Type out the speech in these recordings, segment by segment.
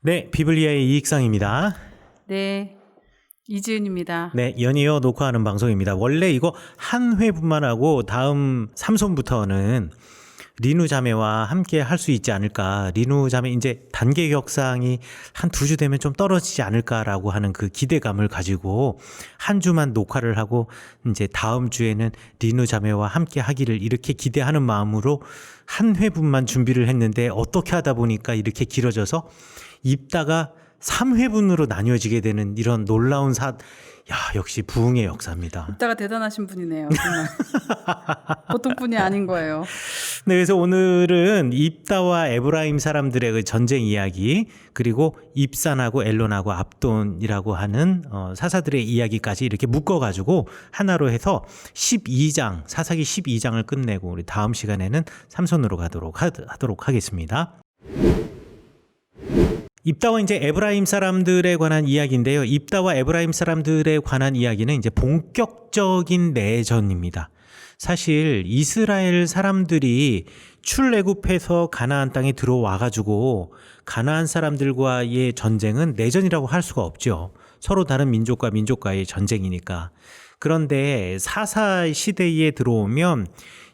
네, 비블리아의 이익상입니다. 네, 이지은입니다. 네, 연이어 녹화하는 방송입니다. 원래 이거 한 회분만 하고 다음 3손부터는 리누 자매와 함께 할 수 있지 않을까. 리누 자매 이제 단계 격상이 한 2주 되면 좀 떨어지지 않을까라고 하는 그 기대감을 가지고 한 주만 녹화를 하고 이제 다음 주에는 리누 자매와 함께 하기를 이렇게 기대하는 마음으로 한 회분만 준비를 했는데 어떻게 하다 보니까 이렇게 길어져서 입다가 3회분으로 나뉘어지게 되는 이런 놀라운 역시 부흥의 역사입니다. 이따가 대단하신 분이네요. 정말. 보통 분이 아닌 거예요. 네, 그래서 오늘은 입다와 에브라임 사람들의 그 전쟁 이야기, 그리고 입산하고 엘론하고 압돈이라고 하는 사사들의 이야기까지 이렇게 묶어가지고 하나로 해서 12장, 사사기 12장을 끝내고 우리 다음 시간에는 삼손으로 하도록 하겠습니다. 입다와 이제 에브라임 사람들에 관한 이야기인데요. 입다와 에브라임 사람들에 관한 이야기는 이제 본격적인 내전입니다. 사실 이스라엘 사람들이 출애굽해서 가나안 땅에 들어와 가지고 가나안 사람들과의 전쟁은 내전이라고 할 수가 없죠. 서로 다른 민족과 민족과의 전쟁이니까. 그런데 사사 시대에 들어오면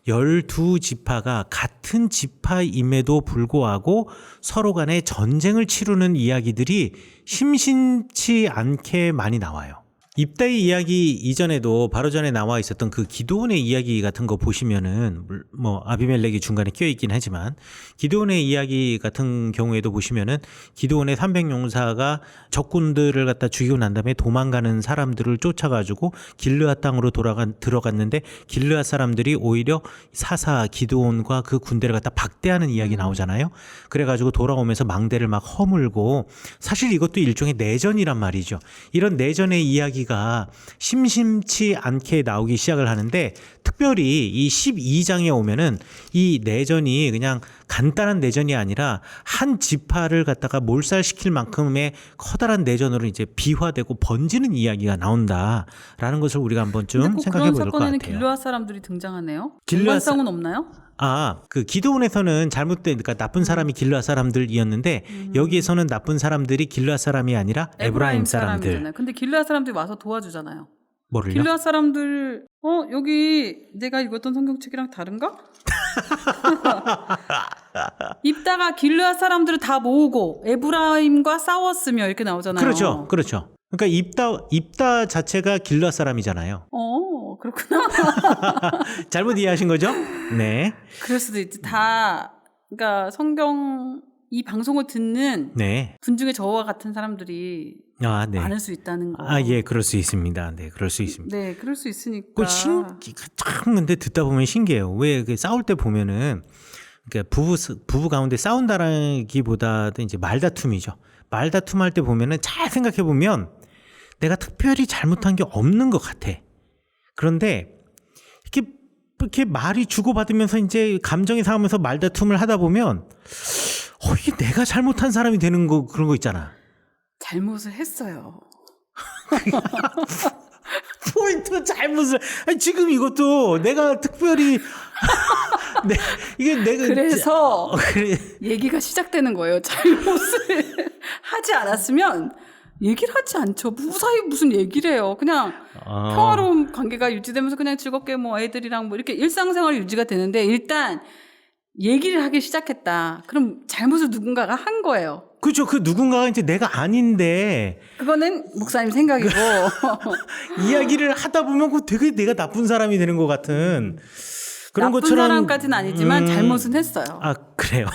12지파가 같은 지파임에도 불구하고 서로 간에 전쟁을 치르는 이야기들이 심심치 않게 많이 나와요. 입다의 이야기 이전에도 바로 전에 나와 있었던 그 기드온의 이야기 같은 거 보시면은 뭐 아비멜렉이 중간에 껴 있긴 하지만 기드온의 이야기 같은 경우에도 보시면은 기드온의 300용사가 적군들을 갖다 죽이고 난 다음에 도망가는 사람들을 쫓아가지고 길르앗 땅으로 들어갔는데 길르앗 사람들이 오히려 사사 기드온과 그 군대를 갖다 박대하는 이야기 나오잖아요. 그래가지고 돌아오면서 망대를 막 허물고, 사실 이것도 일종의 내전이란 말이죠. 이런 내전의 이야기 가 심심치 않게 나오기 시작을 하는데, 특별히 이 12장에 오면은 이 내전이 그냥 간단한 내전이 아니라 한 지파를 갖다가 몰살시킬 만큼의 커다란 내전으로 이제 비화되고 번지는 이야기가 나온다라는 것을 우리가 한번쯤 생각해 볼 것 같아요. 그런 사건에는 길르앗 사람들이 등장하네요. 길르앗 상은 없나요? 그 기드온에서는 그러니까 나쁜 사람이 길르앗 사람들이었는데 여기에서는 나쁜 사람들이 길르앗 사람이 아니라 에브라임 사람들. 사람이잖아요. 근데 길르앗 사람들이 와서 도와주잖아요. 뭐를요? 길르앗 사람들 여기 내가 읽었던 성경책이랑 다른가? 입다가 길르앗 사람들을 다 모으고 에브라임과 싸웠으며 이렇게 나오잖아요. 그렇죠. 그러니까 입다 자체가 길르앗 사람이잖아요. 그렇구나. 잘못 이해하신 거죠? 네. 그럴 수도 있지. 그러니까 성경 이 방송을 듣는 분 중에 저와 같은 사람들이 많을 수 있다는 거. 예, 그럴 수 있습니다. 네, 그럴 수 있습니다. 네, 그럴 수 있으니까. 참 근데 듣다 보면 신기해요. 왜 싸울 때 보면은 그러니까 부부 가운데 싸운다라기보다도 이제 말다툼이죠. 말다툼할 때 보면은 잘 생각해 보면 내가 특별히 잘못한 게 없는 것 같아. 그런데 이렇게 말이 주고받으면서 이제 감정이 상하면서 말다툼을 하다 보면 이게 내가 잘못한 사람이 되는 거, 그런 거 있잖아. 잘못을 했어요. 포인트 잘못을. 아니, 지금 이것도 내가 특별히 그래서 얘기가 시작되는 거예요. 잘못을 하지 않았으면 얘기를 하지 않죠. 무사히 무슨 얘기를 해요. 그냥 평화로운 관계가 유지되면서 그냥 즐겁게 뭐 애들이랑 뭐 이렇게 일상생활이 유지가 되는데, 일단 얘기를 하기 시작했다. 그럼 잘못을 누군가가 한 거예요. 그렇죠. 그 누군가가 이제 내가 아닌데. 그거는 목사님 생각이고. 이야기를 하다 보면 되게 내가 나쁜 사람이 되는 것 같은 그런 나쁜 것처럼. 사람까지는 아니지만 잘못은 했어요. 그래요.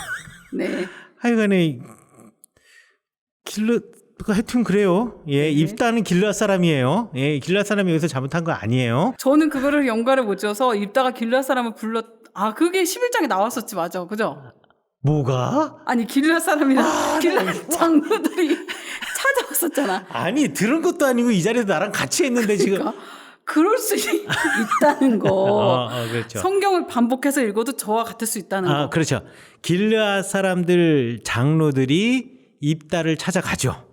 네. 하여간에 하여튼 그래요. 예, 입다는 길르앗 사람이에요. 예, 길르앗 사람이 여기서 잘못한 거 아니에요. 저는 그거를 연가를 못 지어서 입다가 길르앗 사람을 그게 11장에 나왔었지, 맞아. 그죠? 뭐가? 아니, 길르앗 사람이랑 길르앗 장로들이 찾아왔었잖아. 아니, 들은 것도 아니고 이 자리에서 나랑 같이 했는데 그러니까, 그럴 수 있다는 거. 그렇죠. 성경을 반복해서 읽어도 저와 같을 수 있다는 거. 그렇죠. 길르앗 사람들 장로들이 입다를 찾아가죠.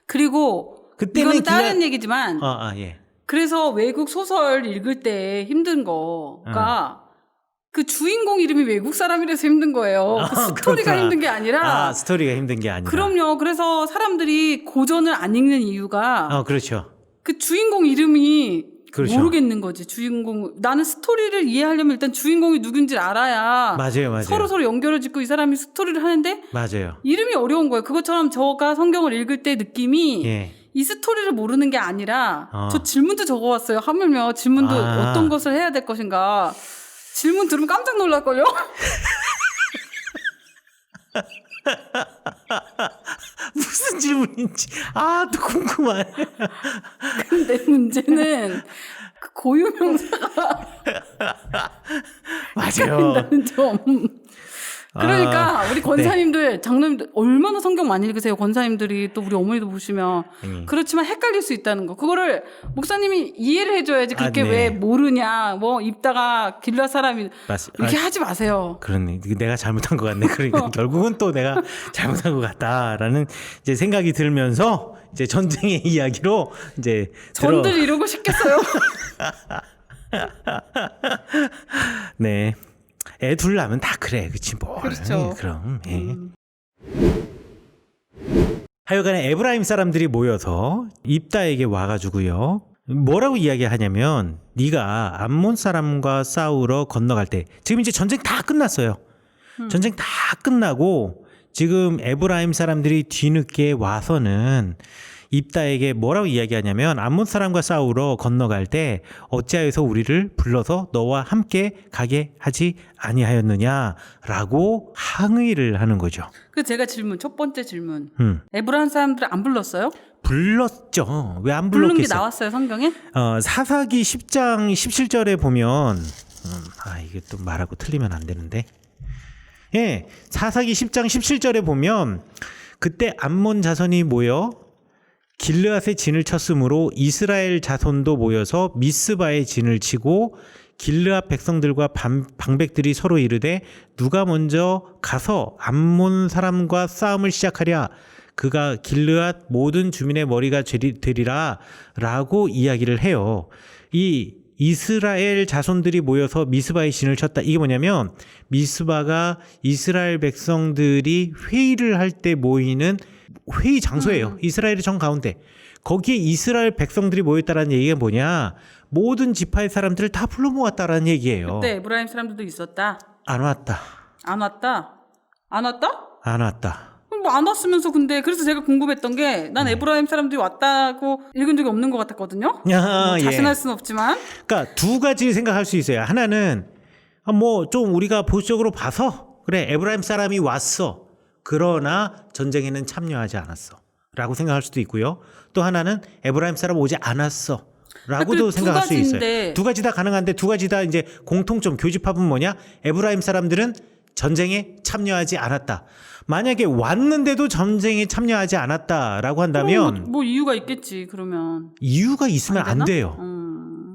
그리고 이건 다른 얘기지만 예. 그래서 외국 소설 읽을 때 힘든 거가 그 주인공 이름이 외국 사람이라서 힘든 거예요. 그 스토리가 그렇구나. 힘든 게 아니라. 스토리가 힘든 게 아니라. 그럼요. 그래서 사람들이 고전을 안 읽는 이유가 그렇죠. 그 주인공 이름이 그렇죠. 모르겠는 거지. 주인공. 나는 스토리를 이해하려면 일단 주인공이 누군지를 알아야 맞아요. 서로 연결을 짓고 이 사람이 스토리를 하는데 맞아요. 이름이 어려운 거예요. 그것처럼 저가 성경을 읽을 때 느낌이 예. 이 스토리를 모르는 게 아니라 저 질문도 적어왔어요. 하물며 질문도 어떤 것을 해야 될 것인가. 질문 들으면 깜짝 놀랄걸요? 무슨 질문인지 또 궁금하네. 근데 문제는 그 고유명사가 맞아요. 된다는 점. 그러니까 우리 권사님들, 장로님들 얼마나 성경 많이 읽으세요. 권사님들이 또 우리 어머니도 보시면. 그렇지만 헷갈릴 수 있다는 거. 그거를 목사님이 이해를 해줘야지. 그렇게 네. 왜 모르냐. 뭐 입다가 길라 사람이 이렇게 하지 마세요. 그러네. 내가 잘못한 것 같네. 그러니까 결국은 또 내가 잘못한 것 같다라는 이제 생각이 들면서 이제 전쟁의 이야기로 이제 전들 이러고 싶겠어요. 네. 애 둘 낳으면 다 그래. 그치 뭐. 그렇죠. 그럼. 예. 하여간에 에브라임 사람들이 모여서 입다에게 와가지고요. 뭐라고 이야기하냐면 네가 암몬 사람과 싸우러 건너갈 때 지금 이제 전쟁 다 끝났어요. 전쟁 다 끝나고 지금 에브라임 사람들이 뒤늦게 와서는 입다에게 뭐라고 이야기하냐면 암몬 사람과 싸우러 건너갈 때 어찌하여서 우리를 불러서 너와 함께 가게 하지 아니하였느냐라고 항의를 하는 거죠. 그 제가 첫 번째 질문. 에브라임 사람들을 안 불렀어요? 불렀죠. 왜 안 부른 게 불렀겠어요? 나왔어요, 성경에? 사사기 10장 17절에 보면 이게 또 말하고 틀리면 안 되는데. 예, 사사기 10장 17절에 보면 그때 암몬 자손이 모여 길르앗의 진을 쳤으므로 이스라엘 자손도 모여서 미스바의 진을 치고 길르앗 백성들과 방백들이 서로 이르되 누가 먼저 가서 암몬 사람과 싸움을 시작하랴 그가 길르앗 모든 주민의 머리가 되리라 라고 이야기를 해요. 이 이스라엘 자손들이 모여서 미스바의 진을 쳤다. 이게 뭐냐면 미스바가 이스라엘 백성들이 회의를 할 때 모이는 회의 장소예요. 이스라엘의 정 가운데. 거기에 이스라엘 백성들이 모였다라는 얘기가 뭐냐. 모든 지파의 사람들을 다 불러 모았다라는 얘기예요. 그때 에브라임 사람들도 있었다. 안 왔다. 안 왔다? 안 왔다? 안 왔다. 뭐 안 왔으면서 근데 그래서 제가 궁금했던 게 난 에브라임 사람들이 왔다고 읽은 적이 없는 것 같았거든요. 뭐 자신할 수는 없지만. 그러니까 두 가지 생각할 수 있어요. 하나는 뭐 좀 우리가 보수적으로 봐서 그래 에브라임 사람이 왔어. 그러나 전쟁에는 참여하지 않았어. 라고 생각할 수도 있고요. 또 하나는 에브라임 사람 오지 않았어. 라고도 생각할 수 있어요. 두 가지 다 가능한데 두 가지 다 이제 공통점 교집합은 뭐냐? 에브라임 사람들은 전쟁에 참여하지 않았다. 만약에 왔는데도 전쟁에 참여하지 않았다라고 한다면 뭐 이유가 있겠지. 그러면 이유가 있으면 안 돼요.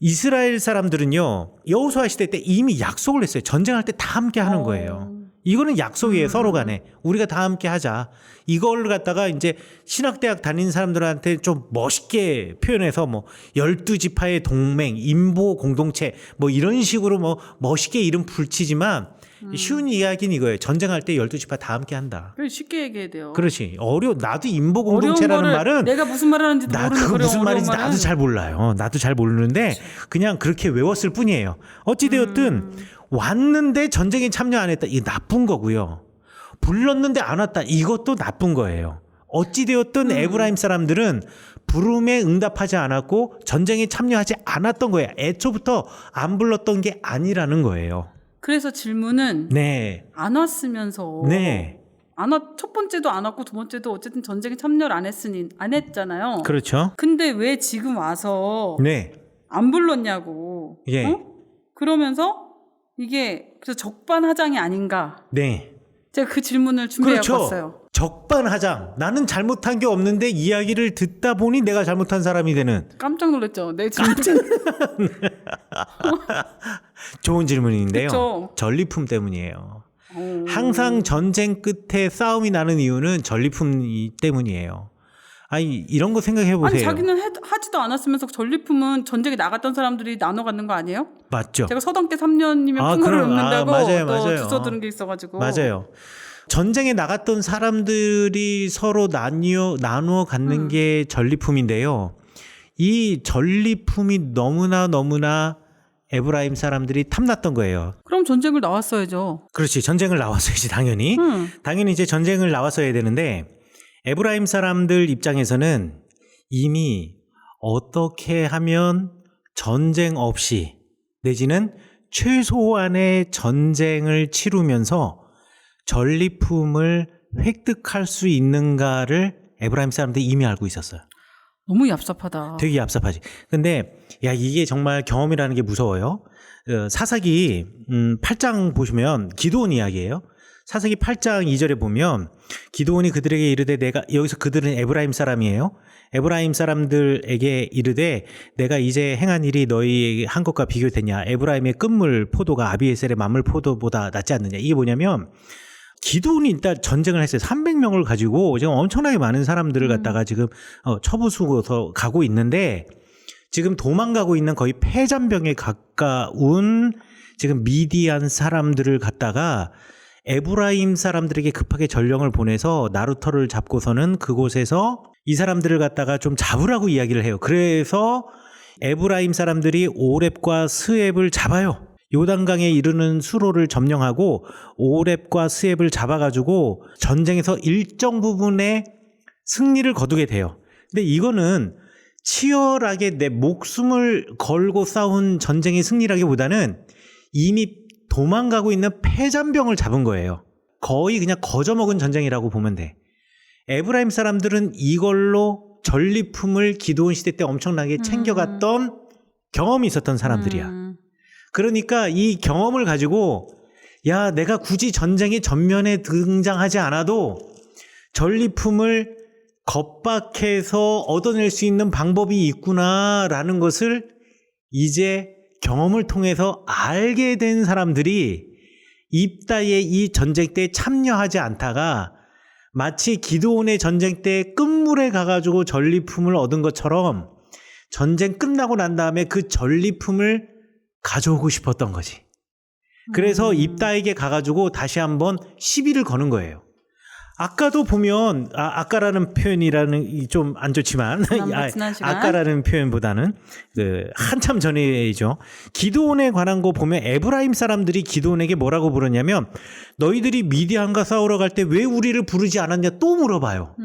이스라엘 사람들은요 여호수아 시대 때 이미 약속을 했어요. 전쟁할 때 다 함께 하는 거예요. 이거는 약속이에요. 서로 간에 우리가 다 함께 하자. 이걸 갖다가 이제 신학대학 다니는 사람들한테 좀 멋있게 표현해서 뭐 12지파의 동맹, 인보 공동체 뭐 이런 식으로 뭐 멋있게 이름 붙이지만 쉬운 이야기는 이거예요. 전쟁할 때 12지파 다 함께 한다. 쉽게 얘기해야 돼요. 그렇지. 나도 인보 공동체라는 말은 내가 무슨 말을 하는지도 모르는 그거 무슨 말인지 나도 잘 몰라요. 나도 잘 모르는데 그냥 그렇게 외웠을 뿐이에요. 어찌되었든 왔는데 전쟁에 참여 안 했다. 이게 나쁜 거고요. 불렀는데 안 왔다. 이것도 나쁜 거예요. 어찌되었든 에브라임 사람들은 부름에 응답하지 않았고 전쟁에 참여하지 않았던 거예요. 애초부터 안 불렀던 게 아니라는 거예요. 그래서 질문은 네. 안 왔으면서 네. 첫 번째도 안 왔고 두 번째도 어쨌든 전쟁에 참여를 안 했잖아요. 그렇죠. 근데 왜 지금 와서 네. 안 불렀냐고. 예. 그러면서 이게 그래서 적반하장이 아닌가. 네. 제가 그 질문을 준비해 왔어요. 그렇죠. 적반하장. 나는 잘못한 게 없는데 이야기를 듣다 보니 내가 잘못한 사람이 되는. 깜짝 놀랐죠. 내 질문. 좋은 질문인데요. 그쵸? 전리품 때문이에요. 항상 전쟁 끝에 싸움이 나는 이유는 전리품 때문이에요. 아니 이런 거 생각해 보세요. 아니 자기는 하지도 않았으면서 전리품은 전쟁에 나갔던 사람들이 나눠 갖는 거 아니에요? 맞죠. 제가 서당계 3년이면 풍어를 읊는다고 맞아요, 또 맞아요. 주워 들은 게 있어가지고. 맞아요. 전쟁에 나갔던 사람들이 서로 나누어 갖는 게 전리품인데요. 이 전리품이 너무나 에브라임 사람들이 탐났던 거예요. 그럼 전쟁을 나왔어야죠. 그렇지. 전쟁을 나왔어야지 당연히. 당연히 이제 전쟁을 나왔어야 되는데 에브라임 사람들 입장에서는 이미 어떻게 하면 전쟁 없이 내지는 최소한의 전쟁을 치르면서 전리품을 획득할 수 있는가를 에브라임 사람들이 이미 알고 있었어요. 너무 얍삽하다. 되게 얍삽하지. 근데 야 이게 정말 경험이라는 게 무서워요. 사사기 8장 보시면 기드온 이야기예요. 사사기 8장 2절에 보면 기드온이 그들에게 이르되 여기서 그들은 에브라임 사람이에요. 에브라임 사람들에게 이르되 내가 이제 행한 일이 너희에게 한 것과 비교되냐. 에브라임의 끝물 포도가 아비에셀의 만물 포도보다 낫지 않느냐. 이게 뭐냐면 기드온이 일단 전쟁을 했어요. 300명을 가지고 지금 엄청나게 많은 사람들을 갖다가 지금 처부수고서 가고 있는데 지금 도망가고 있는 거의 패잔병에 가까운 지금 미디안 사람들을 갖다가 에브라임 사람들에게 급하게 전령을 보내서 나루터를 잡고서는 그곳에서 이 사람들을 갖다가 좀 잡으라고 이야기를 해요. 그래서 에브라임 사람들이 오렙과 스웹을 잡아요. 요단강에 이르는 수로를 점령하고 오렙과 스웹을 잡아가지고 전쟁에서 일정 부분의 승리를 거두게 돼요. 근데 이거는 치열하게 내 목숨을 걸고 싸운 전쟁의 승리라기보다는 이미 도망가고 있는 패잔병을 잡은 거예요. 거의 그냥 거저먹은 전쟁이라고 보면 돼. 에브라임 사람들은 이걸로 전리품을 기드온 시대 때 엄청나게 챙겨갔던 경험이 있었던 사람들이야. 그러니까 이 경험을 가지고 야 내가 굳이 전쟁의 전면에 등장하지 않아도 전리품을 겁박해서 얻어낼 수 있는 방법이 있구나라는 것을 이제 경험을 통해서 알게 된 사람들이 입다의 이 전쟁 때 참여하지 않다가 마치 기드온의 전쟁 때 끝물에 가가지고 전리품을 얻은 것처럼 전쟁 끝나고 난 다음에 그 전리품을 가져오고 싶었던 거지. 그래서 입다에게 가가지고 다시 한번 시비를 거는 거예요. 아까도 보면 아까라는 표현이라는 좀 안 좋지만 아까라는 표현보다는 한참 전이죠. 기드온에 관한 거 보면 에브라임 사람들이 기드온에게 뭐라고 부르냐면 너희들이 미디안과 싸우러 갈 때 왜 우리를 부르지 않았냐 또 물어봐요.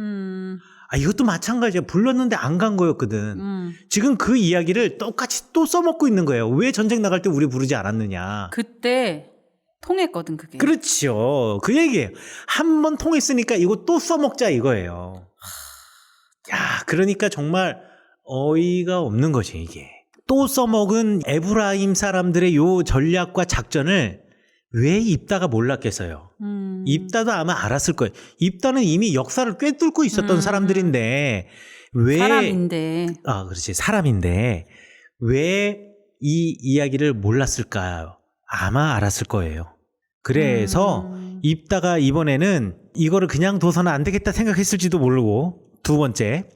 이것도 마찬가지야. 불렀는데 안 간 거였거든. 지금 그 이야기를 똑같이 또 써먹고 있는 거예요. 왜 전쟁 나갈 때 우리 부르지 않았느냐. 그때 통했거든 그게. 그렇죠. 그 얘기예요. 한 번 통했으니까 이거 또 써먹자 이거예요. 야, 그러니까 정말 어이가 없는 거지 이게. 또 써먹은 에브라임 사람들의 요 전략과 작전을 왜 입다가 몰랐겠어요. 입다도 아마 알았을 거예요. 입다는 이미 역사를 꿰뚫고 있었던 사람들인데 왜 사람인데. 그렇지. 사람인데 왜 이 이야기를 몰랐을까요? 아마 알았을 거예요. 그래서 입다가 이번에는 이거를 그냥 둬서는 안 되겠다 생각했을지도 모르고 두 번째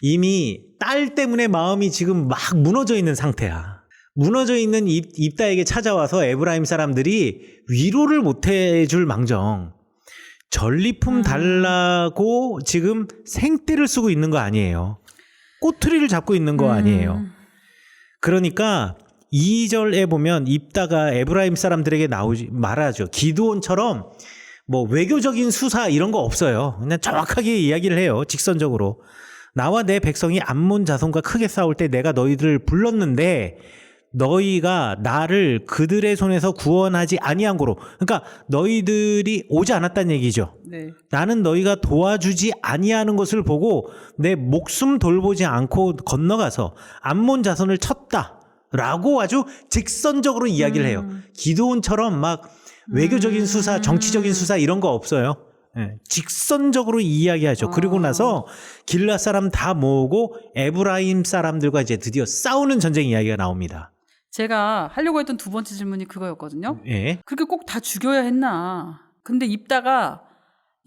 이미 딸 때문에 마음이 지금 막 무너져 있는 상태야. 무너져 있는 입다에게 찾아와서 에브라임 사람들이 위로를 못 해줄 망정 전리품 달라고 지금 생떼를 쓰고 있는 거 아니에요. 꼬투리를 잡고 있는 거 아니에요. 그러니까 2절에 보면 입다가 에브라임 사람들에게 말하죠. 기드온처럼 뭐 외교적인 수사 이런 거 없어요. 그냥 정확하게 이야기를 해요. 직선적으로. 나와 내 백성이 암몬 자손과 크게 싸울 때 내가 너희들을 불렀는데 너희가 나를 그들의 손에서 구원하지 아니한 고로 그러니까 너희들이 오지 않았다는 얘기죠. 네. 나는 너희가 도와주지 아니하는 것을 보고 내 목숨 돌보지 않고 건너가서 암몬 자손을 쳤다라고 아주 직선적으로 이야기를 해요. 기드온처럼 막 외교적인 수사, 정치적인 수사 이런 거 없어요. 네, 직선적으로 이야기하죠. 그리고 나서 길라 사람 다 모으고 에브라임 사람들과 이제 드디어 싸우는 전쟁 이야기가 나옵니다. 제가 하려고 했던 두 번째 질문이 그거였거든요. 예. 그렇게 꼭 다 죽여야 했나. 근데 입다가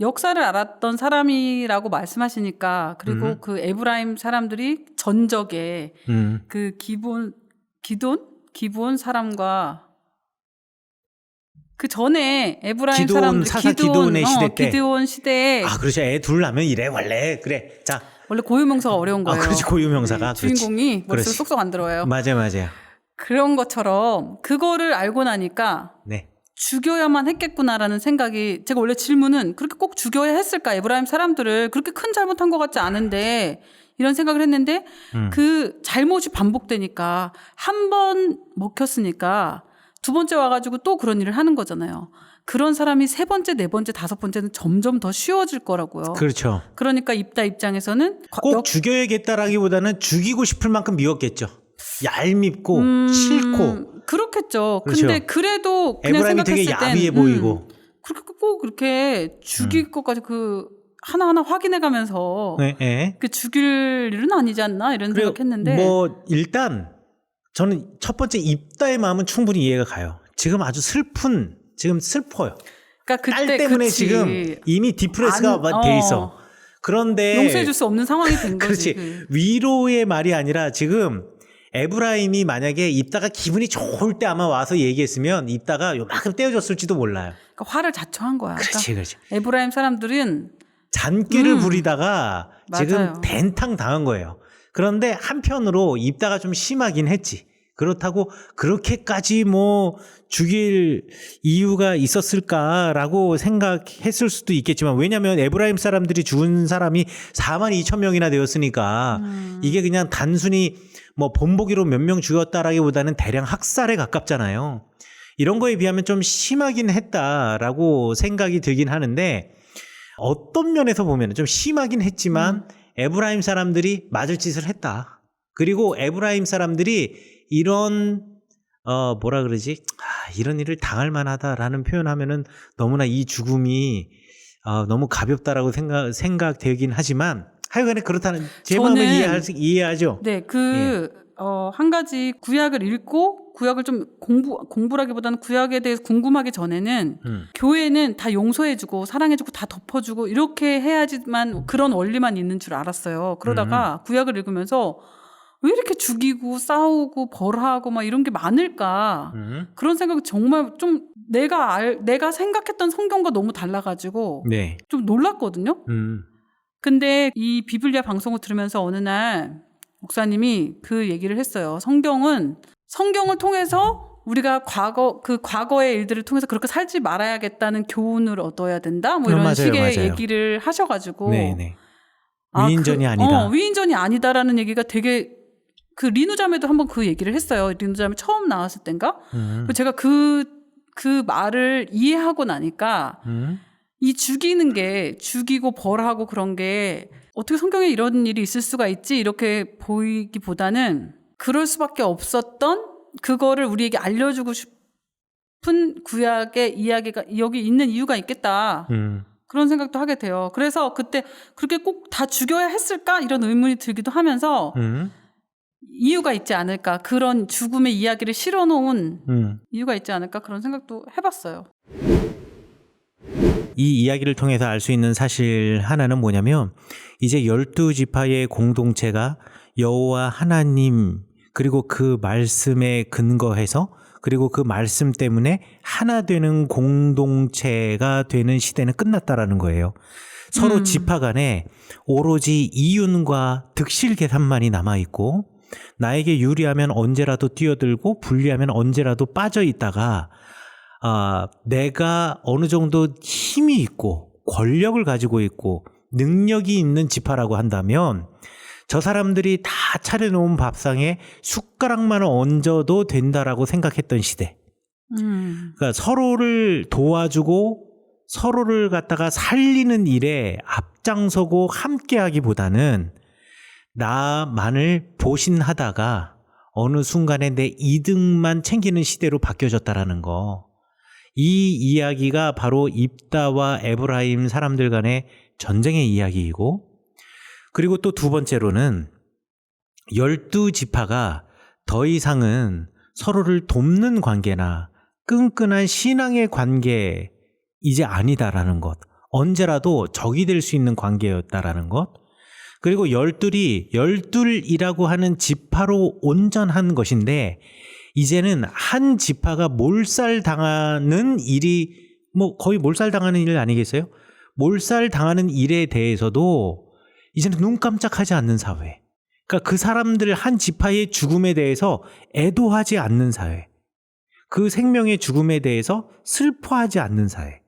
역사를 알았던 사람이라고 말씀하시니까 그리고 그 에브라임 사람들이 전적에 그 기돈 사람과 그 전에 에브라임 사람들 기드온의 시대 때 기드온 시대에 그렇죠. 애 둘 낳으면 이래 원래 그래. 자 원래 고유명사가 어려운 거예요. 그렇지 고유명사가 주인공이 머릿속에 쏙쏙 안 들어와요. 맞아요. 그런 것처럼 그거를 알고 나니까 네. 죽여야만 했겠구나라는 생각이 제가 원래 질문은 그렇게 꼭 죽여야 했을까 에브라임 사람들을 그렇게 큰 잘못한 것 같지 않은데 이런 생각을 했는데 그 잘못이 반복되니까 한 번 먹혔으니까 두 번째 와가지고 또 그런 일을 하는 거잖아요. 그런 사람이 세 번째, 네 번째, 다섯 번째는 점점 더 쉬워질 거라고요. 그렇죠. 그러니까 입다 입장에서는 꼭 죽여야겠다라기보다는 죽이고 싶을 만큼 미웠겠죠. 얄밉고 싫고. 그렇겠죠. 그렇죠. 근데 그래도 그냥 에브라임이 생각했을 되게 야비해 보이고. 그렇게 꼭 그렇게 죽일 것까지 그 하나하나 확인해가면서 네. 그 죽일 일은 아니지 않나 이런 생각했는데. 뭐 일단 저는 첫 번째 입다의 마음은 충분히 이해가 가요. 지금 아주 지금 슬퍼요. 그러니까 그때 딸 때문에 지금 이미 디프레스가 돼 있어. 그런데 용서해줄 수 없는 상황이 된 거지. 그렇지. 위로의 말이 아니라 지금 에브라임이 만약에 입다가 기분이 좋을 때 아마 와서 얘기했으면 입다가 요만큼 떼어줬을지도 몰라요. 그러니까 화를 자초한 거야. 그렇지. 에브라임 사람들은 잔꾀를 부리다가 맞아요. 지금 댄탕 당한 거예요. 그런데 한편으로 입다가 좀 심하긴 했지. 그렇다고 그렇게까지 뭐 죽일 이유가 있었을까라고 생각했을 수도 있겠지만 왜냐하면 에브라임 사람들이 죽은 사람이 42,000명이나 되었으니까 이게 그냥 단순히 뭐 본보기로 몇 명 죽였다라기보다는 대량 학살에 가깝잖아요. 이런 거에 비하면 좀 심하긴 했다라고 생각이 들긴 하는데 어떤 면에서 보면 좀 심하긴 했지만 에브라임 사람들이 맞을 짓을 했다. 그리고 에브라임 사람들이 이런 뭐라 그러지? 이런 일을 당할 만하다라는 표현하면은 너무나 이 죽음이 너무 가볍다라고 생각되긴 하지만 하여간에 그렇다는 제 마음을 이해하죠. 네, 한 가지 구약을 읽고 구약을 좀 공부라기보다는 구약에 대해서 궁금하기 전에는 교회는 다 용서해주고 사랑해주고 다 덮어주고 이렇게 해야지만 그런 원리만 있는 줄 알았어요. 그러다가 구약을 읽으면서 왜 이렇게 죽이고 싸우고 벌하고 막 이런 게 많을까 그런 생각이 정말 좀 내가 생각했던 성경과 너무 달라가지고 네. 좀 놀랐거든요. 근데 이 비블리아 방송을 들으면서 어느 날 목사님이 그 얘기를 했어요. 성경을 통해서 우리가 과거의 일들을 통해서 그렇게 살지 말아야겠다는 교훈을 얻어야 된다. 뭐 이런 식의 얘기를 하셔가지고. 네네. 위인전이 아니다. 위인전이 아니다라는 얘기가 되게 그 리누 자매도 한번 그 얘기를 했어요. 리누 자매 처음 나왔을 땐가. 제가 그 말을 이해하고 나니까 이 죽이고 벌하고 그런 게 어떻게 성경에 이런 일이 있을 수가 있지 이렇게 보이기보다는 그럴 수밖에 없었던 그거를 우리에게 알려주고 싶은 구약의 이야기가 여기 있는 이유가 있겠다. 그런 생각도 하게 돼요. 그래서 그때 그렇게 꼭 다 죽여야 했을까 이런 의문이 들기도 하면서 이유가 있지 않을까 그런 죽음의 이야기를 실어놓은 이유가 있지 않을까 그런 생각도 해봤어요. 이 이야기를 통해서 알 수 있는 사실 하나는 뭐냐면 이제 12지파의 공동체가 여호와 하나님 그리고 그 말씀에 근거해서 그리고 그 말씀 때문에 하나 되는 공동체가 되는 시대는 끝났다라는 거예요. 서로 지파 간에 오로지 이윤과 득실 계산만이 남아있고 나에게 유리하면 언제라도 뛰어들고 불리하면 언제라도 빠져 있다가 내가 어느 정도 힘이 있고 권력을 가지고 있고 능력이 있는 지파라고 한다면 저 사람들이 다 차려놓은 밥상에 숟가락만 얹어도 된다라고 생각했던 시대. 그러니까 서로를 도와주고 서로를 갖다가 살리는 일에 앞장서고 함께하기보다는 나만을 보신하다가 어느 순간에 내 이득만 챙기는 시대로 바뀌어졌다라는 거. 이 이야기가 바로 입다와 에브라임 사람들 간의 전쟁의 이야기이고 그리고 또 두 번째로는 12지파가 더 이상은 서로를 돕는 관계나 끈끈한 신앙의 관계 이제 아니다라는 것. 언제라도 적이 될 수 있는 관계였다라는 것. 그리고 열둘이라고 하는 지파로 온전한 것인데 이제는 한 지파가 몰살당하는 일이 뭐 거의 몰살당하는 일 아니겠어요? 몰살당하는 일에 대해서도 이제는 눈 깜짝하지 않는 사회. 그러니까 그 사람들 한 지파의 죽음에 대해서 애도하지 않는 사회. 그 생명의 죽음에 대해서 슬퍼하지 않는 사회.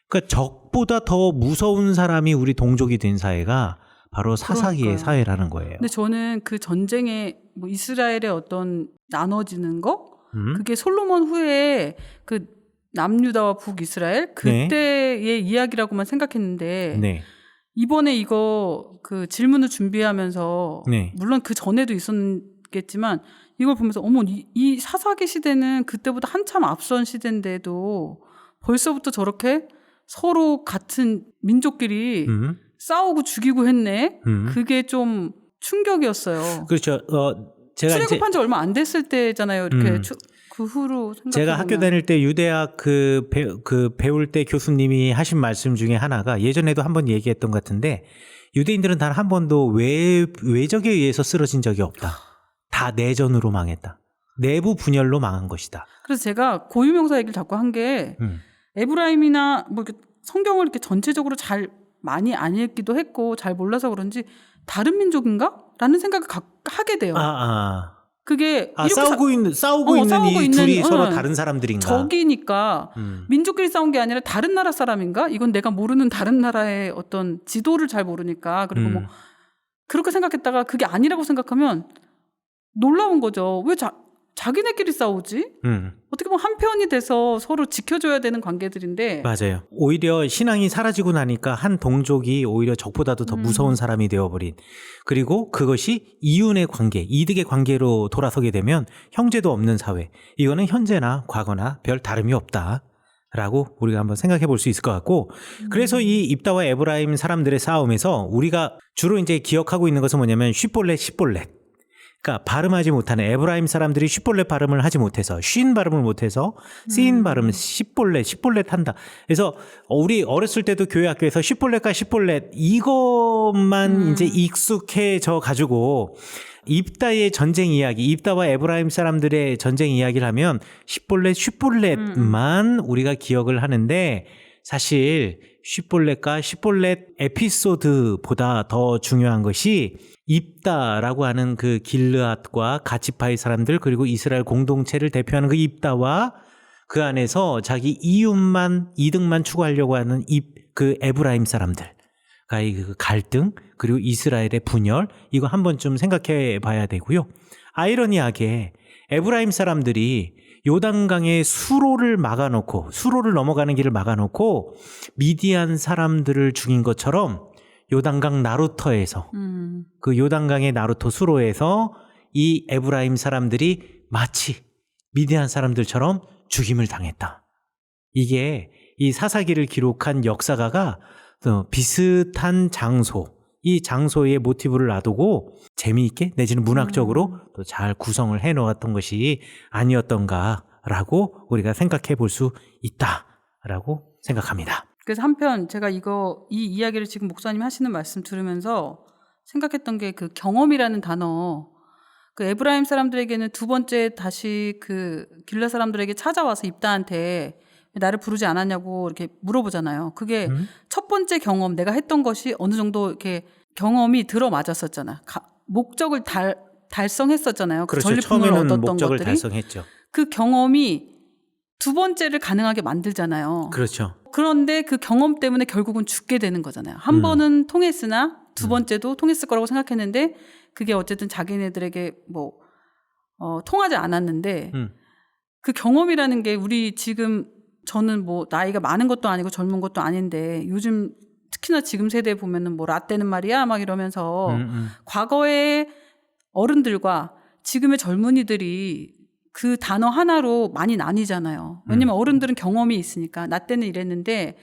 그러니까 적보다 더 무서운 사람이 우리 동족이 된 사회가 바로 사사기의 그러니까요. 사회라는 거예요. 근데 저는 그 전쟁에 뭐 이스라엘의 어떤 나눠지는 거 그게 솔로몬 후에 그 남유다와 북이스라엘 그때의 이야기라고만 생각했는데 네. 이번에 이거 그 질문을 준비하면서 네. 물론 그 전에도 있었겠지만 이걸 보면서 어머 이 사사기 시대는 그때보다 한참 앞선 시대인데도 벌써부터 저렇게 서로 같은 민족끼리 싸우고 죽이고 했네. 그게 좀 충격이었어요. 그렇죠. 제가 출애굽한 지 얼마 안 됐을 때잖아요. 이렇게 그 후로 생각해보면. 제가 학교 다닐 때 유대학 그 배울 때 교수님이 하신 말씀 중에 하나가 예전에도 한번 얘기했던 것 같은데 유대인들은 단 한 번도 외적에 의해서 쓰러진 적이 없다. 다 내전으로 망했다. 내부 분열로 망한 것이다. 그래서 제가 고유명사 얘기를 자꾸 한 게 에브라임이나 뭐 이렇게 성경을 이렇게 전체적으로 잘 많이 안 읽기도 했고 잘 몰라서 그런지 다른 민족인가? 라는 생각을 하게 돼요. 그게 이렇게 싸우고 있는 이 둘이 서로 다른 사람들인가? 적이니까 민족끼리 싸운 게 아니라 다른 나라 사람인가? 이건 내가 모르는 다른 나라의 어떤 지도를 잘 모르니까 그리고 뭐 그렇게 생각했다가 그게 아니라고 생각하면 놀라운 거죠. 왜 자기네끼리 싸우지? 어떻게 보면 한편이 돼서 서로 지켜줘야 되는 관계들인데. 맞아요. 오히려 신앙이 사라지고 나니까 한 동족이 오히려 적보다도 더 무서운 사람이 되어버린. 그리고 그것이 이윤의 관계, 이득의 관계로 돌아서게 되면 형제도 없는 사회. 이거는 현재나 과거나 별 다름이 없다. 라고 우리가 한번 생각해 볼 수 있을 것 같고 그래서 이 입다와 에브라임 사람들의 싸움에서 우리가 주로 이제 기억하고 있는 것은 뭐냐면 쉿볼렛. 그러니까 발음하지 못하는 에브라임 사람들이 쉿볼렛 발음을 하지 못해서 쉰 발음을 못해서 쓰인 발음 쉿볼렛 한다. 그래서 우리 어렸을 때도 교회 학교에서 쉿볼렛과 쉿볼렛 이것만 이제 익숙해져 가지고 입다의 전쟁 이야기, 입다와 에브라임 사람들의 전쟁 이야기를 하면 쉿볼렛만 우리가 기억을 하는데 사실 쉿볼렛과 쉿볼렛 에피소드보다 더 중요한 것이 입다라고 하는 그 길르앗과 가치파의 사람들 그리고 이스라엘 공동체를 대표하는 그 입다와 그 안에서 자기 이득만 추구하려고 하는 그 에브라임 사람들과의 그 갈등 그리고 이스라엘의 분열 이거 한 번쯤 생각해 봐야 되고요. 아이러니하게 에브라임 사람들이 요단강의 수로를 넘어가는 길을 막아놓고 미디안 사람들을 죽인 것처럼 요단강 나루터에서 그 요단강의 나루터 수로에서 이 에브라임 사람들이 마치 미디안 사람들처럼 죽임을 당했다. 이게 이 사사기를 기록한 역사가가 비슷한 이 장소의 모티브를 놔두고 재미있게 내지는 문학적으로 또 잘 구성을 해놓았던 것이 아니었던가라고 우리가 생각해 볼 수 있다라고 생각합니다. 그래서 한편 제가 이 이야기를 지금 목사님 하시는 말씀 들으면서 생각했던 게 그 경험이라는 단어. 그 에브라임 사람들에게는 두 번째 다시 그 길라 사람들에게 찾아와서 입다한테 나를 부르지 않았냐고 이렇게 물어보잖아요. 그게 첫 번째 경험, 내가 했던 것이 어느 정도 이렇게 경험이 들어맞았었잖아. 목적을 달성했었잖아요. 그 그렇죠. 전리품을 처음에는 얻었던 목적을 것들이. 달성했죠. 그 경험이 두 번째를 가능하게 만들잖아요. 그렇죠. 그런데 그 경험 때문에 결국은 죽게 되는 거잖아요. 한 번은 통했으나 두 번째도 통했을 거라고 생각했는데 그게 어쨌든 자기네들에게 통하지 않았는데 그 경험이라는 게 우리 지금 저는 나이가 많은 것도 아니고 젊은 것도 아닌데 요즘 특히나 지금 세대에 보면은 라떼는 말이야 막 이러면서 과거의 어른들과 지금의 젊은이들이 그 단어 하나로 많이 나뉘잖아요. 왜냐면 어른들은 경험이 있으니까 나 때는 이랬는데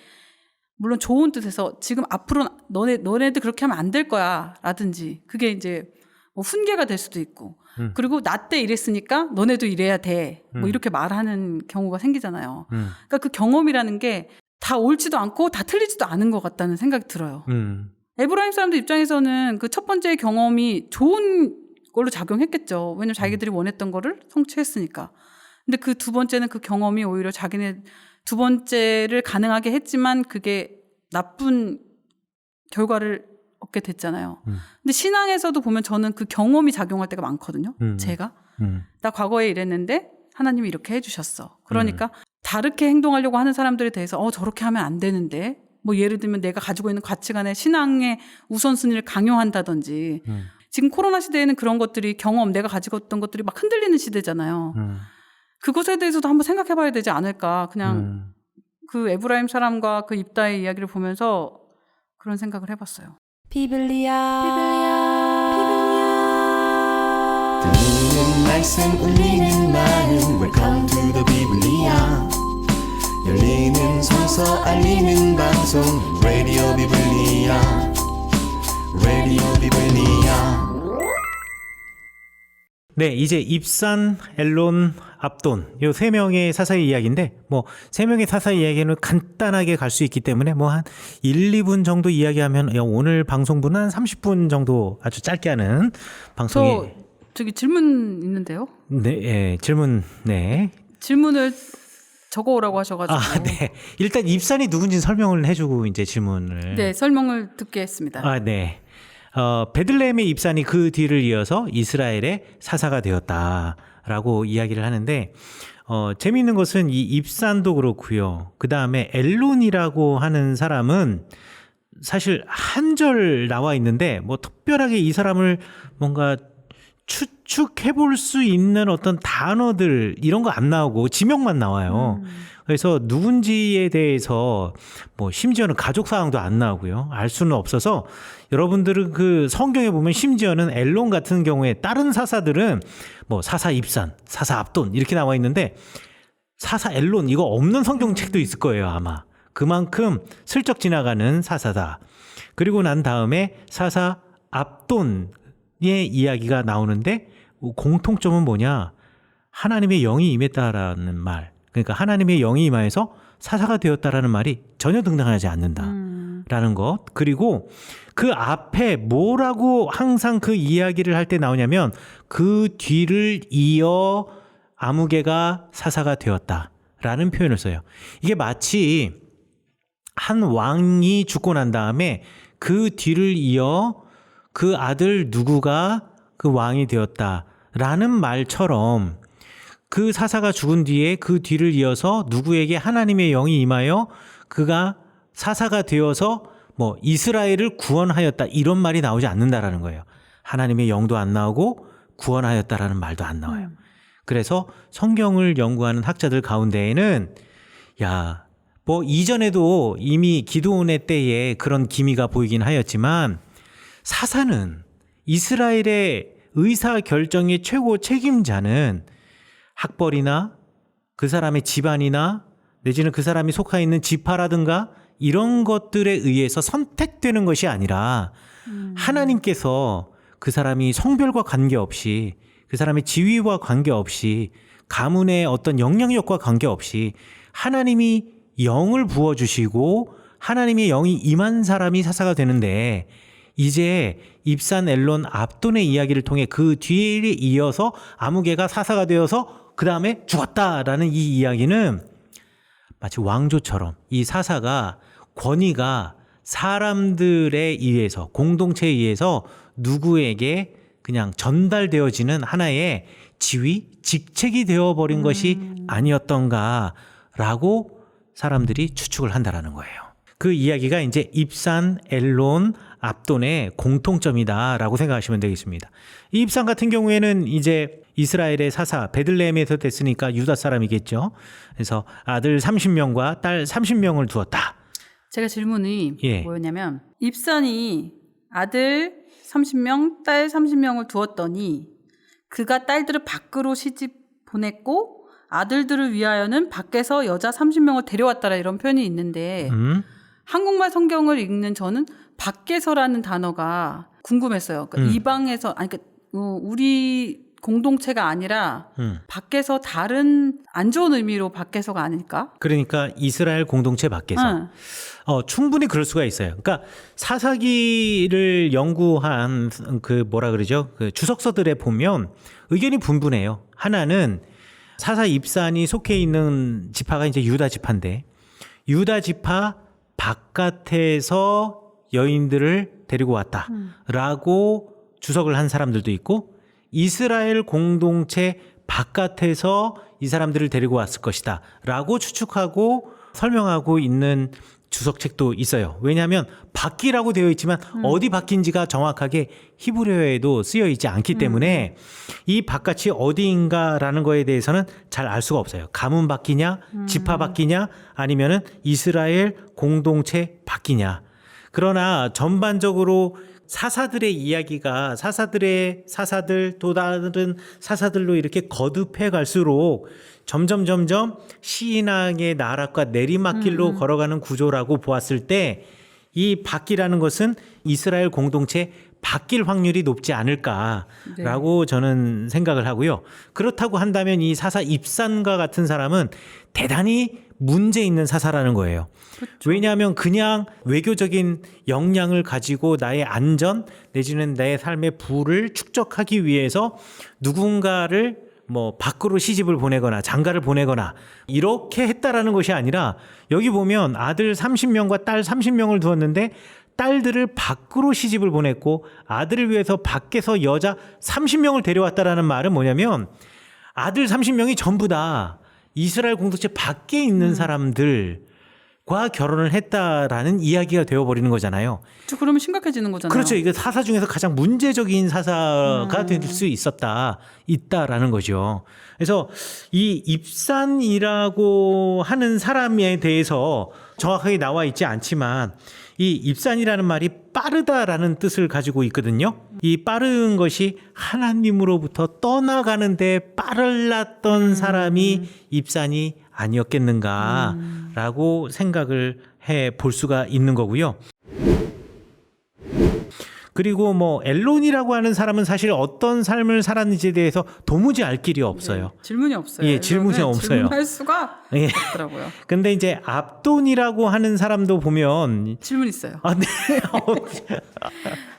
물론 좋은 뜻에서 지금 앞으로 너네들 그렇게 하면 안 될 거야 라든지 그게 이제 훈계가 될 수도 있고 그리고 나 때 이랬으니까 너네도 이래야 돼 이렇게 말하는 경우가 생기잖아요. 그러니까 그 경험이라는 게 다 옳지도 않고 다 틀리지도 않은 것 같다는 생각이 들어요. 에브라임 사람들 입장에서는 그 첫 번째 경험이 좋은 걸로 작용했겠죠. 왜냐면 자기들이 원했던 거를 성취했으니까. 근데 그 두 번째는 그 경험이 오히려 자기네 두 번째를 가능하게 했지만 그게 나쁜 결과를 얻게 됐잖아요. 근데 신앙에서도 보면 저는 그 경험이 작용할 때가 많거든요. 제가. 나 과거에 이랬는데 하나님이 이렇게 해주셨어. 그러니까 다르게 행동하려고 하는 사람들에 대해서 저렇게 하면 안 되는데 뭐 예를 들면 내가 가지고 있는 가치관에 신앙의 우선순위를 강요한다든지 지금 코로나 시대에는 그런 것들이 경험 내가 가지고 있던 것들이 막 흔들리는 시대잖아요. 그것에 대해서도 한번 생각해 봐야 되지 않을까. 그냥 그 에브라임 사람과 그 입다의 이야기를 보면서 그런 생각을 해봤어요. 들리는 말씀 울리는 마음 Welcome to the 비블리아 열리는 성서 알리는 방송 Radio 비블리아 Radio 비블리아 네, 이제 입산, 엘론, 압돈 요 세 명의 사사의 이야기인데 뭐 세 명의 사사의 이야기는 간단하게 갈 수 있기 때문에 뭐 한 1, 2분 정도 이야기하면 오늘 방송분은 한 30분 정도 아주 짧게 하는 방송이 저기 질문 있는데요. 네, 예, 질문. 네. 질문을 적어오라고 하셔가지고. 네. 일단 입산이 누군지 설명을 해주고 이제 질문을. 네, 설명을 듣게 했습니다. 네. 베들레헴의 입산이 그 뒤를 이어서 이스라엘의 사사가 되었다라고 이야기를 하는데, 재미있는 것은 이 입산도 그렇고요. 그 다음에 엘론이라고 하는 사람은 사실 한 절 나와 있는데, 뭐 특별하게 이 사람을 뭔가 추측해 볼 수 있는 어떤 단어들 이런 거 안 나오고 지명만 나와요. 그래서 누군지에 대해서 뭐 심지어는 가족 사항도 안 나오고요. 알 수는 없어서 여러분들은 그 성경에 보면 심지어는 엘론 같은 경우에 다른 사사들은 뭐 사사 입산, 사사 압돈 이렇게 나와 있는데 사사 엘론 이거 없는 성경책도 있을 거예요, 아마. 그만큼 슬쩍 지나가는 사사다. 그리고 난 다음에 사사 압돈 의 이야기가 나오는데 공통점은 뭐냐? 하나님의 영이 임했다라는 말. 그러니까 하나님의 영이 임하여서 사사가 되었다라는 말이 전혀 등장하지 않는다라는 것. 그리고 그 앞에 뭐라고 항상 그 이야기를 할 때 나오냐면 그 뒤를 이어 아무개가 사사가 되었다라는 표현을 써요. 이게 마치 한 왕이 죽고 난 다음에 그 뒤를 이어 그 아들 누구가 그 왕이 되었다라는 말처럼 그 사사가 죽은 뒤에 그 뒤를 이어서 누구에게 하나님의 영이 임하여 그가 사사가 되어서 뭐 이스라엘을 구원하였다 이런 말이 나오지 않는다라는 거예요. 하나님의 영도 안 나오고 구원하였다라는 말도 안 나와요. 그래서 성경을 연구하는 학자들 가운데에는 뭐 이전에도 이미 기드온의 때에 그런 기미가 보이긴 하였지만 사사는 이스라엘의 의사결정의 최고 책임자는 학벌이나 그 사람의 집안이나 내지는 그 사람이 속해 있는 지파라든가 이런 것들에 의해서 선택되는 것이 아니라 하나님께서 그 사람이 성별과 관계없이 그 사람의 지위와 관계없이 가문의 어떤 영향력과 관계없이 하나님이 영을 부어주시고 하나님의 영이 임한 사람이 사사가 되는데 이제 입산 엘론 압돈의 이야기를 통해 그 뒤에 이어서 아무개가 사사가 되어서 그 다음에 죽었다라는 이 이야기는 마치 왕조처럼 이 사사가 권위가 사람들에 의해서 공동체에 의해서 누구에게 그냥 전달되어지는 하나의 지위, 직책이 되어버린 것이 아니었던가라고 사람들이 추측을 한다라는 거예요. 그 이야기가 이제 입산, 엘론, 압돈의 공통점이다라고 생각하시면 되겠습니다. 이 입산 같은 경우에는 이제 이스라엘의 사사 베들레헴에서 됐으니까 유다 사람이겠죠. 그래서 아들 30명과 딸 30명을 두었다. 제가 질문이 뭐였냐면 입산이 아들 30명, 딸 30명을 두었더니 그가 딸들을 밖으로 시집 보냈고 아들들을 위하여는 밖에서 여자 30명을 데려왔다라 이런 표현이 있는데 한국말 성경을 읽는 저는 밖에서라는 단어가 궁금했어요. 그러니까 이방에서, 우리 공동체가 아니라 밖에서 다른 안 좋은 의미로 밖에서가 아닐까? 그러니까 이스라엘 공동체 밖에서 응. 충분히 그럴 수가 있어요. 그러니까 사사기를 연구한 그 뭐라 그러죠? 그 주석서들에 보면 의견이 분분해요. 하나는 사사 입산이 속해 있는 지파가 이제 유다 지파인데 유다 지파 바깥에서 여인들을 데리고 왔다라고 주석을 한 사람들도 있고 이스라엘 공동체 바깥에서 이 사람들을 데리고 왔을 것이다 라고 추측하고 설명하고 있는 주석책도 있어요. 왜냐하면 밖이라고 되어 있지만 어디 밖인지가 정확하게 히브리어에도 쓰여 있지 않기 때문에 이 바깥이 어디인가라는 거에 대해서는 잘 알 수가 없어요. 가문 밖이냐 지파 밖이냐 아니면은 이스라엘 공동체 밖이냐. 그러나 전반적으로 사사들의 이야기가 사사들 또 다른 사사들로 이렇게 거듭해 갈수록 점점 신앙의 나락과 내리막길로 걸어가는 구조라고 보았을 때 이 바퀴라는 것은 이스라엘 공동체 바뀔 확률이 높지 않을까라고 저는 생각을 하고요. 그렇다고 한다면 이 사사 입산과 같은 사람은 대단히 문제 있는 사사라는 거예요. 그렇죠. 왜냐하면 그냥 외교적인 역량을 가지고 나의 안전 내지는 내 삶의 부를 축적하기 위해서 누군가를 뭐 밖으로 시집을 보내거나 장가를 보내거나 이렇게 했다라는 것이 아니라 여기 보면 아들 30명과 딸 30명을 두었는데 딸들을 밖으로 시집을 보냈고 아들을 위해서 밖에서 여자 30명을 데려왔다라는 말은 뭐냐면 아들 30명이 전부 다 이스라엘 공동체 밖에 있는 사람들과 결혼을 했다라는 이야기가 되어버리는 거잖아요. 그렇죠. 그러면 심각해지는 거잖아요. 그렇죠. 이게 사사 중에서 가장 문제적인 사사가 될 수 있다라는 거죠. 그래서 이 입산이라고 하는 사람에 대해서 정확하게 나와 있지 않지만 이 입산이라는 말이 빠르다라는 뜻을 가지고 있거든요. 이 빠른 것이 하나님으로부터 떠나가는데 빨랐던 사람이 입산이 아니었겠는가라고 생각을 해 볼 수가 있는 거고요. 그리고 뭐 엘론이라고 하는 사람은 사실 어떤 삶을 살았는지에 대해서 도무지 알 길이 없어요. 네, 질문이 없어요. 예, 질문이 없어요. 질문할 수가 예. 없더라고요. 근데 이제 압돈이라고 하는 사람도 보면 질문 있어요. 아, 네.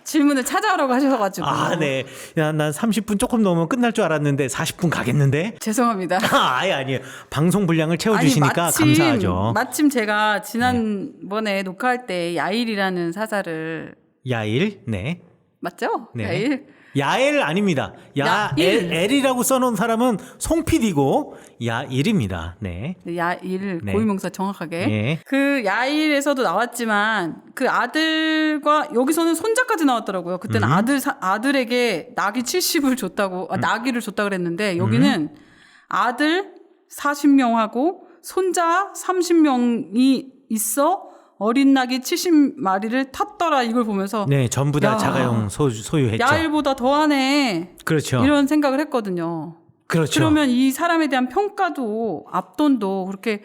질문을 찾아오라고 하셔가지고. 아, 네. 야, 난 30분 조금 넘으면 끝날 줄 알았는데 40분 가겠는데? 죄송합니다. 아니에요. 방송 분량을 채워주시니까 감사하죠. 마침 제가 지난번에 녹화할 때 야일이라는 사사를 야일, 네. 맞죠? 네. 야일. 야엘 아닙니다. 야엘이라고 써놓은 사람은 송PD고 야일입니다. 네. 야일 네. 고유명사 정확하게. 네. 그 야일에서도 나왔지만 그 아들과 여기서는 손자까지 나왔더라고요. 그때는 아들에게 나귀 70을 줬다고 나귀를 줬다 그랬는데 여기는 아들 40명하고 손자 30명이 있어. 어린 낙이 70마리를 탔더라 이걸 보면서 네, 전부 다 야, 자가용 소유했죠. 야일보다 더하네. 그렇죠. 이런 생각을 했거든요. 그렇죠. 그러면 이 사람에 대한 평가도 압돈도 그렇게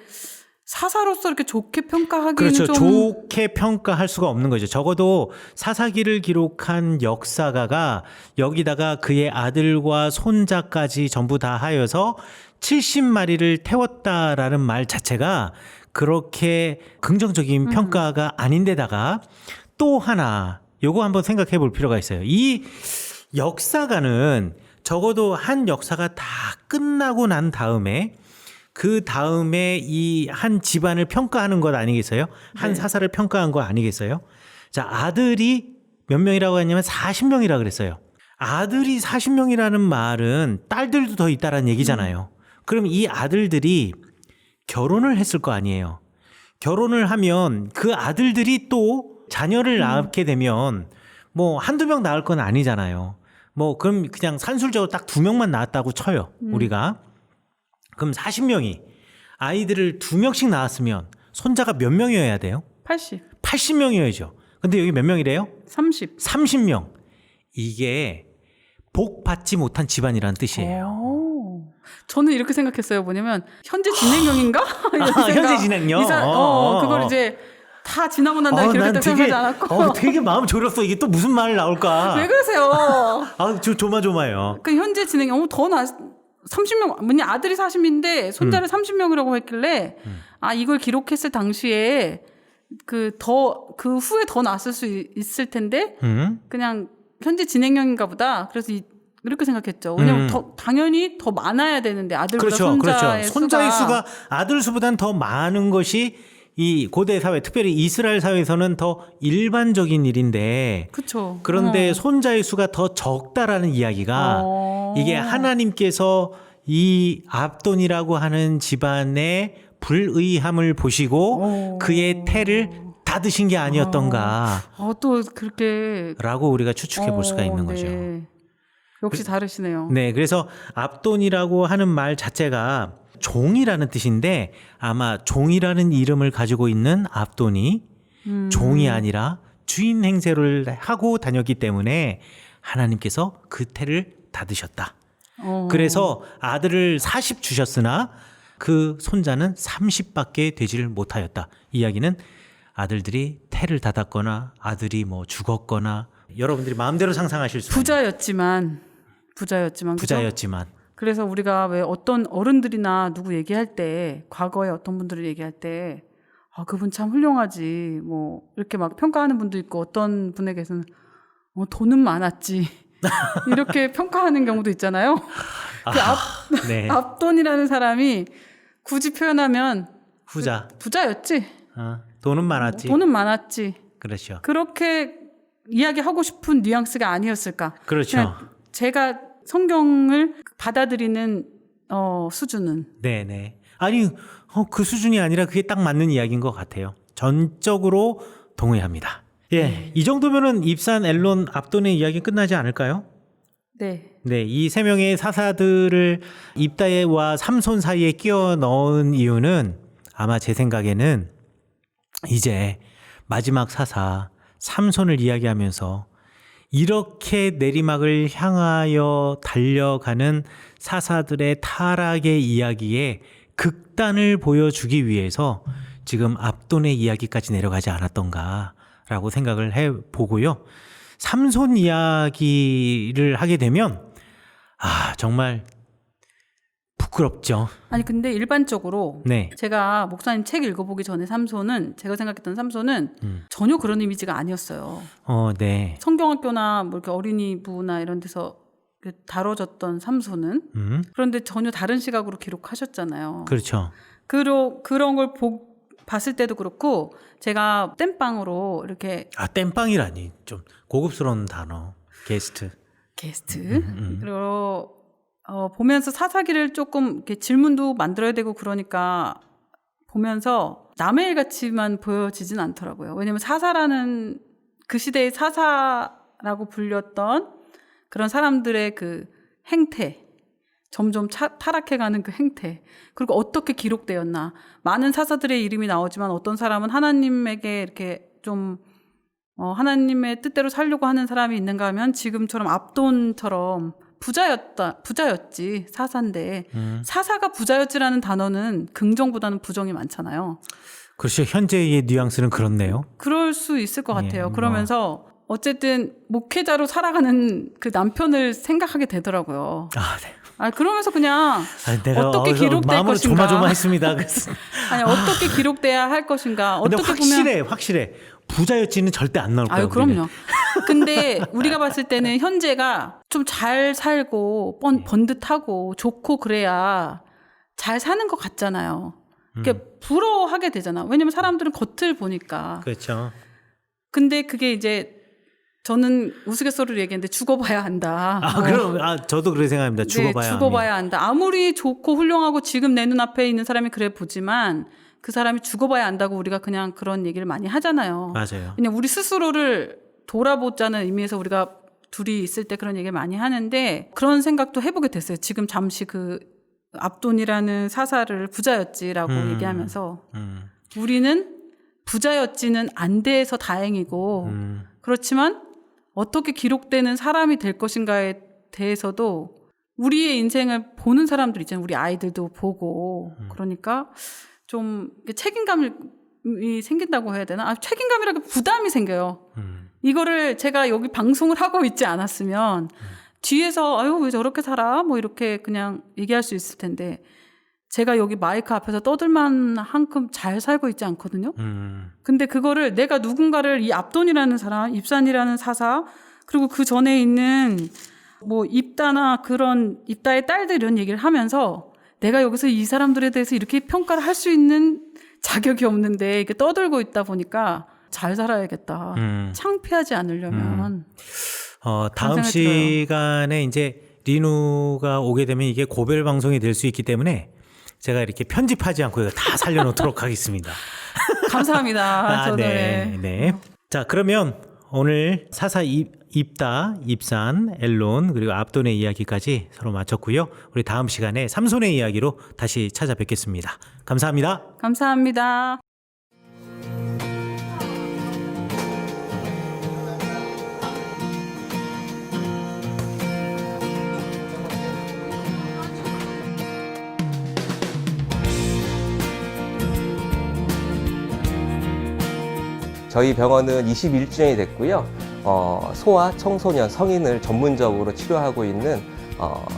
사사로서 이렇게 좋게 평가하기는 그렇죠. 좀 좋게 평가할 수가 없는 거죠. 적어도 사사기를 기록한 역사가가 여기다가 그의 아들과 손자까지 전부 다 하여서 70마리를 태웠다라는 말 자체가 그렇게 긍정적인 평가가 아닌데다가 또 하나 요거 한번 생각해 볼 필요가 있어요. 이 역사가는 적어도 한 역사가 다 끝나고 난 다음에 그 다음에 이 한 집안을 평가하는 것 아니겠어요? 한 사사를 평가한 거 아니겠어요? 자, 아들이 몇 명이라고 했냐면 40명이라 그랬어요. 아들이 40명이라는 말은 딸들도 더 있다라는 얘기잖아요. 그럼 이 아들들이 결혼을 했을 거 아니에요. 결혼을 하면 그 아들들이 또 자녀를 낳게 되면 뭐 한두 명 낳을 건 아니잖아요. 뭐 그럼 그냥 산술적으로 딱 2명만 낳았다고 쳐요. 우리가. 그럼 40명이 아이들을 2명씩 낳았으면 손자가 몇 명이어야 돼요? 80명이어야죠. 근데 여기 몇 명이래요? 30명. 이게 복 받지 못한 집안이라는 뜻이에요. 저는 이렇게 생각했어요. 뭐냐면 현재 진행형인가? 현재 진행형. 그걸 이제 다 지나고 난 다음에 기록했다고 생각하지 않았고. 되게 마음 졸였어. 이게 또 무슨 말 나올까? 왜 그러세요? 조마조마해요. 그 현재 진행이 30명, 뭐냐, 아들이 40인데 손자를 30명이라고 했길래, 이걸 기록했을 당시에 그 후에 더 났을 수 있을 텐데, 그냥 현재 진행형인가 보다. 그래서 이렇게 생각했죠. 왜냐면 당연히 더 많아야 되는데, 아들보다 손자의 수가. 손자의 수가 아들 수보다는 더 많은 것이 이 고대 사회, 특별히 이스라엘 사회에서는 더 일반적인 일인데, 그쵸. 그런데 손자의 수가 더 적다라는 이야기가 이게 하나님께서 이 압돈이라고 하는 집안의 불의함을 보시고 그의 태를 닫으신 게 아니었던가. 또 그렇게. 라고 우리가 추측해 볼 수가 있는 거죠. 네. 역시 다르시네요. 네, 그래서 압돈이라고 하는 말 자체가 종이라는 뜻인데 아마 종이라는 이름을 가지고 있는 압돈이 종이 아니라 주인 행세를 하고 다녔기 때문에 하나님께서 그 태를 닫으셨다. 그래서 아들을 40 주셨으나 그 손자는 30밖에 되지를 못하였다. 이야기는 아들들이 태를 닫았거나 아들이 뭐 죽었거나 여러분들이 마음대로 상상하실 수 있는 부자였지만 그래서 우리가 왜 어떤 어른들이나 누구 얘기할 때 과거에 어떤 분들을 얘기할 때 그분 참 훌륭하지 뭐 이렇게 막 평가하는 분도 있고 어떤 분에게서는 돈은 많았지 이렇게 평가하는 경우도 있잖아요. 네. 압돈이라는 사람이 굳이 표현하면 부자였지. 돈은 많았지. 돈은 많았지. 그렇죠. 그렇게 이야기하고 싶은 뉘앙스가 아니었을까. 그렇죠. 제가 성경을 받아들이는 수준은. 네네. 아니 그 수준이 아니라 그게 딱 맞는 이야기인 것 같아요. 전적으로 동의합니다. 예, 이 정도면은 입산, 엘론, 압돈의 이야기 끝나지 않을까요? 네. 네, 이 세 명의 사사들을 입다와 삼손 사이에 끼워 넣은 이유는 아마 제 생각에는 이제 마지막 사사 삼손을 이야기하면서 이렇게 내리막을 향하여 달려가는 사사들의 타락의 이야기에 극단을 보여주기 위해서 지금 압돈의 이야기까지 내려가지 않았던가라고 생각을 해보고요. 삼손 이야기를 하게 되면 정말 부끄럽죠. 아니 근데 일반적으로 네. 제가 목사님 책 읽어보기 전에 제가 생각했던 삼손은 전혀 그런 이미지가 아니었어요. 네. 성경학교나 뭐 이렇게 어린이부나 이런 데서 다뤄졌던 삼손은 그런데 전혀 다른 시각으로 기록하셨잖아요. 그렇죠. 그런 걸 봤을 때도 그렇고 제가 땜빵으로 이렇게 땜빵이라니 좀 고급스러운 단어. 게스트. 그리고 보면서 사사기를 조금 이렇게 질문도 만들어야 되고 그러니까 보면서 남의 일 같이만 보여지진 않더라고요. 왜냐면 사사라는 그 시대의 사사라고 불렸던 그런 사람들의 그 행태, 점점 타락해가는 그 행태, 그리고 어떻게 기록되었나. 많은 사사들의 이름이 나오지만 어떤 사람은 하나님에게 이렇게 좀 하나님의 뜻대로 살려고 하는 사람이 있는가 하면 지금처럼 압돈처럼 부자였지 사사인데 사사가 부자였지라는 단어는 긍정보다는 부정이 많잖아요. 그렇죠. 현재의 뉘앙스는 그렇네요. 그럴 수 있을 것 같아요. 그러면서 어쨌든 목회자로 살아가는 그 남편을 생각하게 되더라고요. 네. 그러면서 그냥 내가 어떻게 기록될 마음으로 것인가. 조마조마했습니다. 어떻게 기록돼야 할 것인가. 근데 어떻게 확실해. 부자였지는 절대 안 나올 거예요. 그럼요. 근데 우리가 봤을 때는 현재가 좀 잘 살고 번듯하고 좋고 그래야 잘 사는 것 같잖아요. 그러니까 부러워하게 되잖아. 왜냐면 사람들은 겉을 보니까. 그렇죠. 근데 그게 이제 저는 우스갯소리로 얘기했는데 죽어봐야 한다. 그럼 저도 그렇게 생각합니다. 죽어봐야 한다. 아무리 좋고 훌륭하고 지금 내 눈앞에 있는 사람이 그래 보지만 그 사람이 죽어봐야 안다고 우리가 그냥 그런 얘기를 많이 하잖아요. 맞아요. 그냥 우리 스스로를 돌아보자는 의미에서 우리가 둘이 있을 때 그런 얘기를 많이 하는데 그런 생각도 해보게 됐어요. 지금 잠시 그 압돈이라는 사사를 부자였지라고 얘기하면서 우리는 부자였지는 안 돼서 다행이고 그렇지만 어떻게 기록되는 사람이 될 것인가에 대해서도 우리의 인생을 보는 사람들 있잖아요. 우리 아이들도 보고 그러니까 좀 책임감을 생긴다고 해야 되나? 책임감이라고 부담이 생겨요. 이거를 제가 여기 방송을 하고 있지 않았으면 뒤에서 아유 왜 저렇게 살아? 뭐 이렇게 그냥 얘기할 수 있을 텐데 제가 여기 마이크 앞에서 떠들만 한큼 잘 살고 있지 않거든요. 근데 그거를 내가 누군가를 이 압돈이라는 사람, 입산이라는 사사, 그리고 그 전에 있는 뭐 입다나 그런 입다의 딸들 이런 얘기를 하면서 내가 여기서 이 사람들에 대해서 이렇게 평가를 할 수 있는 자격이 없는데 이렇게 떠들고 있다 보니까 잘 살아야겠다. 창피하지 않으려면. 다음 시간에 이제 리누가 오게 되면 이게 고별 방송이 될 수 있기 때문에 제가 이렇게 편집하지 않고 이거 다 살려놓도록 하겠습니다. 감사합니다. 저도 네. 자, 그러면 오늘 사사 입다, 입산, 엘론 그리고 압돈의 이야기까지 서로 마쳤고요. 우리 다음 시간에 삼손의 이야기로 다시 찾아뵙겠습니다. 감사합니다. 감사합니다. 저희 병원은 21주년이 됐고요. 소아, 청소년, 성인을 전문적으로 치료하고 있는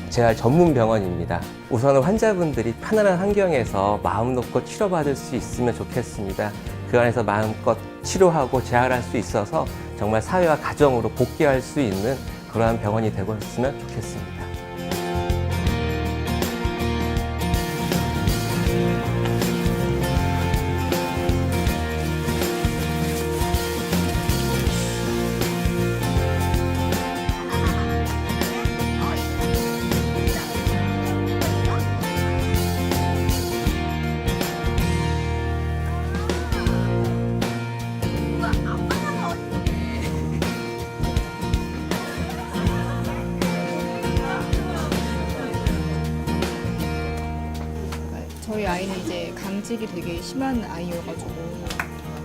재활 전문 병원입니다. 우선은 환자분들이 편안한 환경에서 마음 놓고 치료받을 수 있으면 좋겠습니다. 그 안에서 마음껏 치료하고 재활할 수 있어서 정말 사회와 가정으로 복귀할 수 있는 그러한 병원이 되고 있으면 좋겠습니다. 저희 아이는 이제 강직이 되게 심한 아이여가지고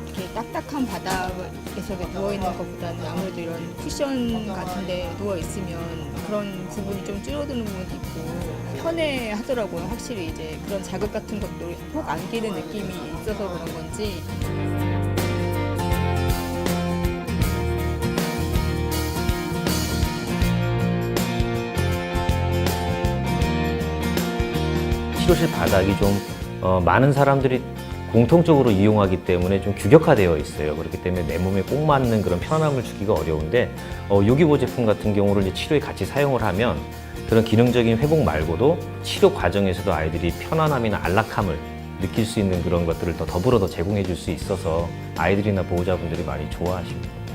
이렇게 딱딱한 바닥에서 누워있는 것보다는 아무래도 이런 쿠션 같은데 누워있으면 그런 부분이 좀 줄어드는 부분도 있고 편해 하더라고요. 확실히 이제 그런 자극 같은 것도 톡 안기는 느낌이 있어서 그런 건지. 치료실 바닥이 좀 많은 사람들이 공통적으로 이용하기 때문에 좀 규격화되어 있어요. 그렇기 때문에 내 몸에 꼭 맞는 그런 편안함을 주기가 어려운데 요기보 제품 같은 경우를 이제 치료에 같이 사용을 하면 그런 기능적인 회복 말고도 치료 과정에서도 아이들이 편안함이나 안락함을 느낄 수 있는 그런 것들을 더 더불어 더 제공해 줄 수 있어서 아이들이나 보호자분들이 많이 좋아하십니다.